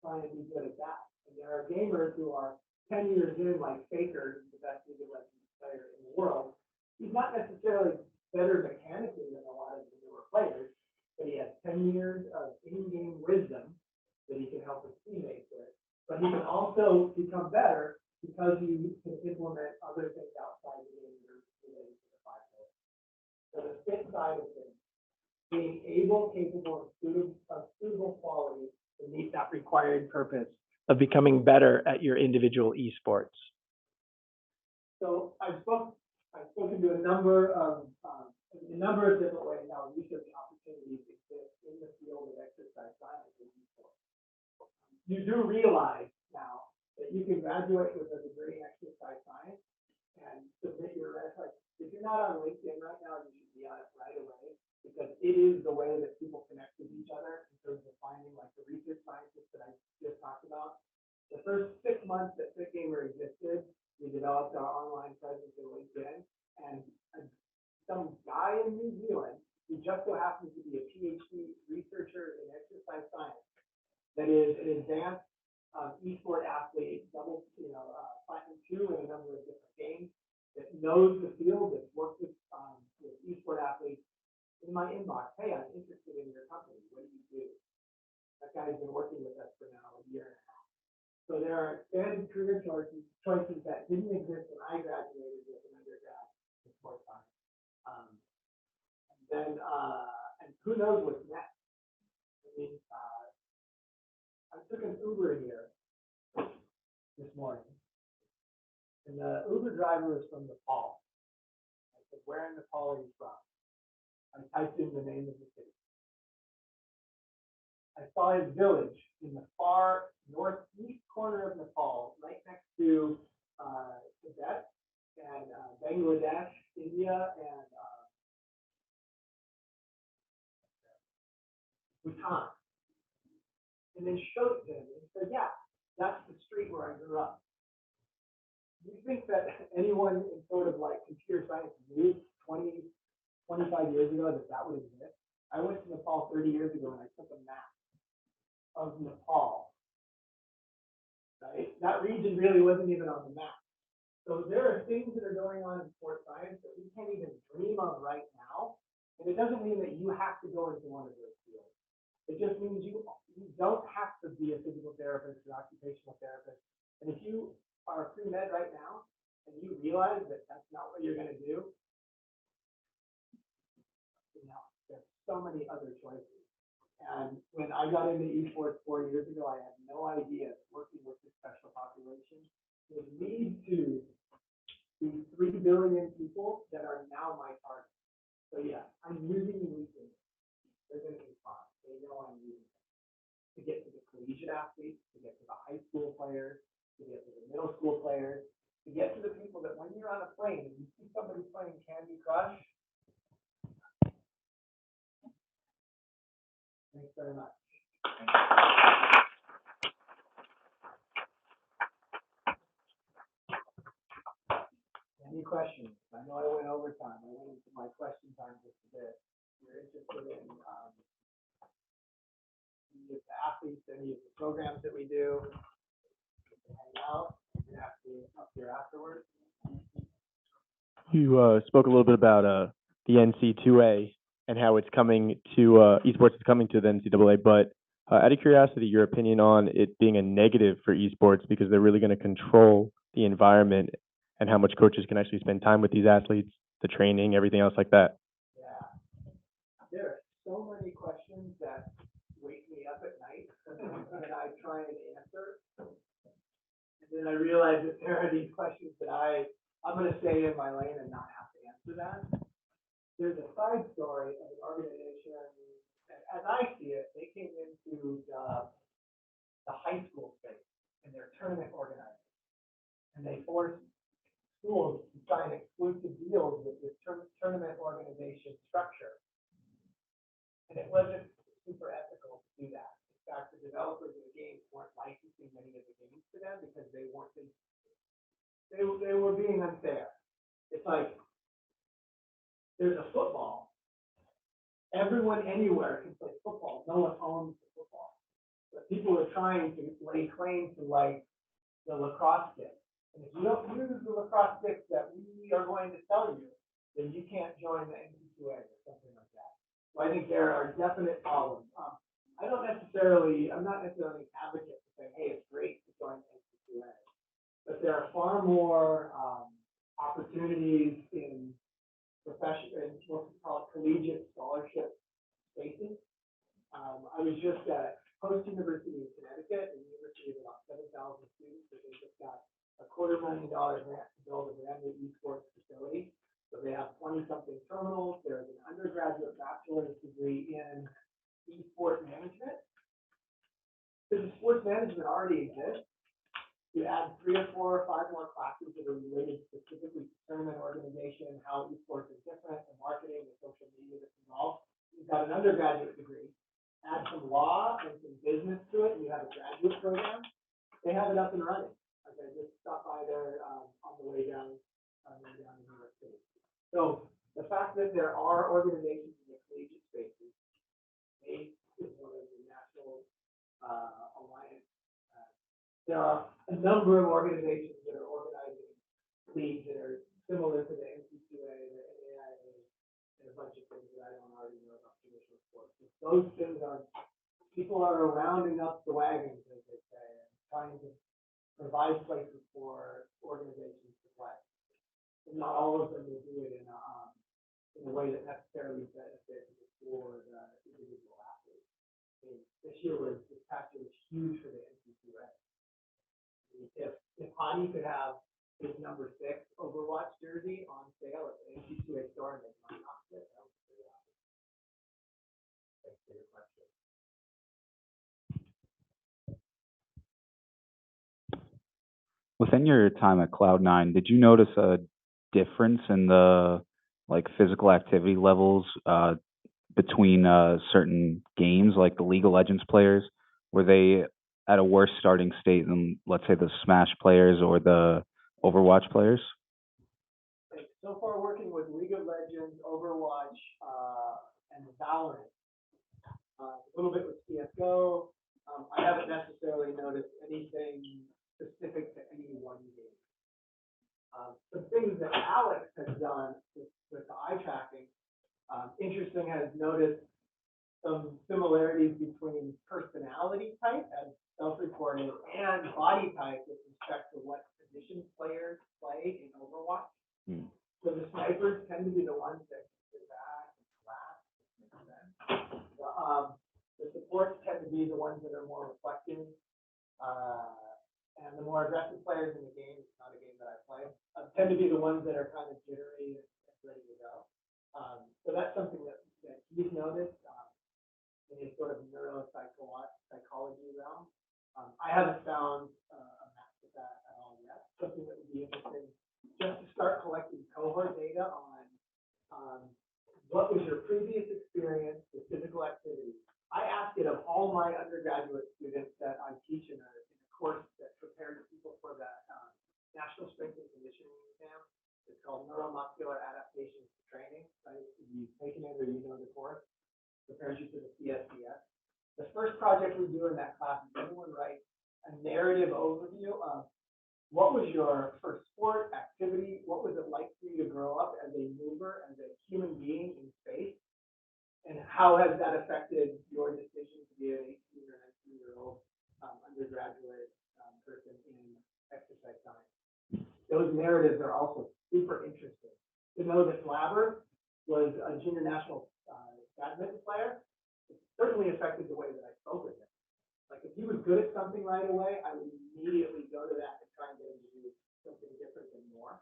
try and be good at that. And there are gamers who are 10 years in, like Faker, who's the best League of Legends player in the world. He's not necessarily better mechanically than a lot of the newer players, but he has 10 years of in-game wisdom that he can help his teammates with. But he can also become better because he can implement other things outside the game that are related to the 5 pillars. So the fit side of things, being able, capable, of suitable quality to meet that required purpose of becoming better at your individual esports. So I've spoken to a number of different ways how research opportunities exist in the field of exercise science and esports. You do realize now that you can graduate with a degree in exercise science and submit your resume. If you're not on LinkedIn right now, you should be on it right away because it is the way that people connect with each other in terms of finding like the research scientists that I just talked about. The first 6 months that FITGMR existed, we developed our online presence in LinkedIn, and some guy in New Zealand who just so happens to be a PhD researcher in exercise science, that is an advanced esport athlete, platinum 2 in a number of different games, that knows the field, that's worked with esport athletes, in my inbox, hey, I'm interested in your company. What do you do? That guy's been working with us for now a year and a half. So there are expanded career choices that didn't exist when I graduated with an undergrad in sports science. And who knows what's next? I mean, I took an Uber here this morning, and the Uber driver was from Nepal. I said, where in Nepal are you from? I typed in the name of the city. I saw his village in the far northeast corner of Nepal, right next to Tibet and Bangladesh, India, and Bhutan. And then showed it to him and said, yeah, that's the street where I grew up. Do you think that anyone in sort of like computer science knew 20, 25 years ago that would exist? I went to Nepal 30 years ago and I took a map of Nepal. Right? That region really wasn't even on the map. So there are things that are going on in sports science that we can't even dream of right now. And it doesn't mean that you have to go into one of those fields. It just means you don't have to be a physical therapist or occupational therapist. And if you are a pre-med right now and you realize that that's not what you're going to do, there's so many other choices. And when I got into esports 4 years ago, I had no idea that working with this special population would lead to the 3 billion people that are now my target. So yeah, I'm using LinkedIn. They're going to be fine. They know I'm using it to get to the collegiate athletes, to get to the high school players, to get to the middle school players, to get to the people that when you're on a plane and you see somebody playing Candy Crush. Thanks very much. Any questions? I know I went over time. I went into my question time just a bit. If you're interested in any of the athletes, any of the programs that we do, hang out. You can ask me up here afterwards. You spoke a little bit about the NC2A and how it's coming to esports is coming to the NCAA, but out of curiosity, your opinion on it being a negative for esports because they're really going to control the environment and how much coaches can actually spend time with these athletes, the training, everything else like that. Yeah, there are so many questions that wake me up at night and I try and answer. And then I realize that there are these questions that I'm going to stay in my lane and not have to answer that. There's a side story of an organization, as I see it, they came into the high school space and they're tournament organizers. And they forced schools to sign exclusive deals with this tournament organization structure. And it wasn't super ethical to do that, fact, the developers of the games weren't licensing many of the games to them because they were being unfair. It's like, there's a football. Everyone anywhere can play football. No one owns the football. But people are trying to lay claim to like the lacrosse stick. And if you don't use the lacrosse stick that we are going to sell you, then you can't join the NC2A or something like that. So I think there are definite problems. I'm not necessarily an advocate for saying, hey, it's great to join NC2A. But there are far more opportunities in what's called collegiate scholarship spaces. I was just at Post University in Connecticut, a university of about 7,000 students, but they just got a $250,000 grant to build a brand new esports facility. So they have 20-something terminals. There's an undergraduate bachelor's degree in esports management. Because sports management already exists. You add 3 or 4 or 5 more classes that are related specifically to tournament organization, how esports is different, the marketing, the social media that's involved. You've got an undergraduate degree. Add some law and some business to it, and you have a graduate program. They have it up and running. Okay, just stop by there on the way down in New York City. So the fact that there are organizations in the collegiate spaces, ACE is one of the national alliance. There are a number of organizations that are organizing leagues that are similar to the NC2A, the AIA, and a bunch of things that I don't already know about traditional sports. Those things people are rounding up the wagons, as they say, and trying to provide places for organizations to play. And not all of them will do it in a way that necessarily benefits the school or the individual athlete. This past year was huge for the NC2A. If Hadi could have his number 6 Overwatch jersey on sale at the NC2A store and they unboxed it, that was pretty awesome. Thanks for your question. Within your time at Cloud9, did you notice a difference in the physical activity levels between certain games, like the League of Legends players? Were they at a worse starting state than, let's say, the Smash players or the Overwatch players? So far, working with League of Legends, Overwatch, and Valorant, a little bit with CS:GO. I haven't necessarily noticed anything specific to any one game. The things that Alex has done with the eye tracking, interesting, has noticed some similarities between personality type as self-reported and body type with respect to what positions players play in Overwatch. So the snipers tend to be the ones that sit back and relax. The supports tend to be the ones that are more reflective. And the more aggressive players in the game, it's not a game that I play, tend to be the ones that are kind of jittery and ready to go. So that's something that he's noticed in his sort of neuropsychology realm. I haven't found a match with that at all yet. Something that would be interesting just to start collecting cohort data on what was your previous experience with physical activity. I asked it of all my undergraduate students that I teach in a course that prepares people for the National Strength and Conditioning exam. It's called Neuromuscular Adaptation to Training. Right? If you've taken it or you know the course, prepares you for the CSCS. The first project we do in that class is everyone write a narrative overview of what was your first sport, activity, what was it like for you to grow up as a mover, as a human being in space, and how has that affected your decision to be an 18 or 19-year-old undergraduate person in exercise science. Those narratives are also super interesting. To know that Flabber was a junior national badminton player, it certainly affected the way that I spoke with him. Like if he was good at something right away, I would immediately go to that and try and get him to do something different and more.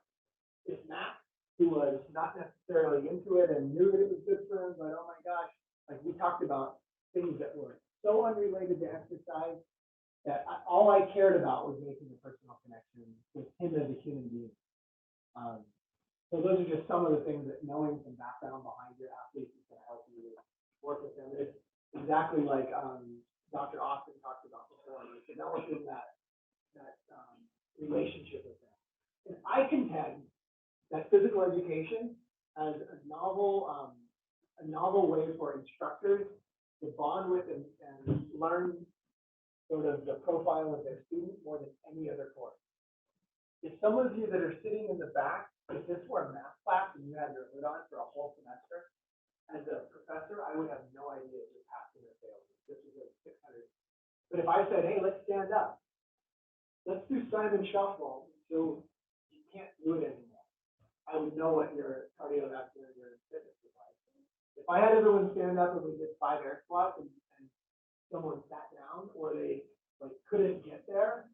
If Matt, who was not necessarily into it and knew that it was good for him, but oh my gosh, like we talked about things that were so unrelated to exercise that all I cared about was making a personal connection with him as a human being. So those are just some of the things that knowing some background behind your athletes is going to help you work with them. It's exactly like Dr. Austin talked about before, is developing that relationship with them. And I contend that physical education has a novel way for instructors to bond with and learn sort of the profile of their student more than any other course. If some of you that are sitting in the back, if this were a math class and you had your hood on for a whole semester, as a professor, I would have no idea if you're passing or failing. This is a 600. But if I said, hey, let's stand up, let's do Simon Shuffle, so you can't do it anymore, I would know what your cardiovascular, your fitness is like. If I had everyone stand up and we did 5 air squats and someone sat down or they couldn't get there,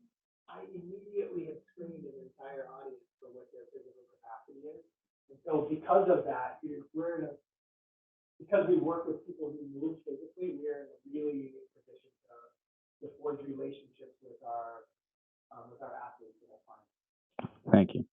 I immediately have screened an entire audience for what their physical capacity is. And so because of that, because we work with people who move physically, we're in a really unique position to forge relationships with our athletes and our clients. Thank you.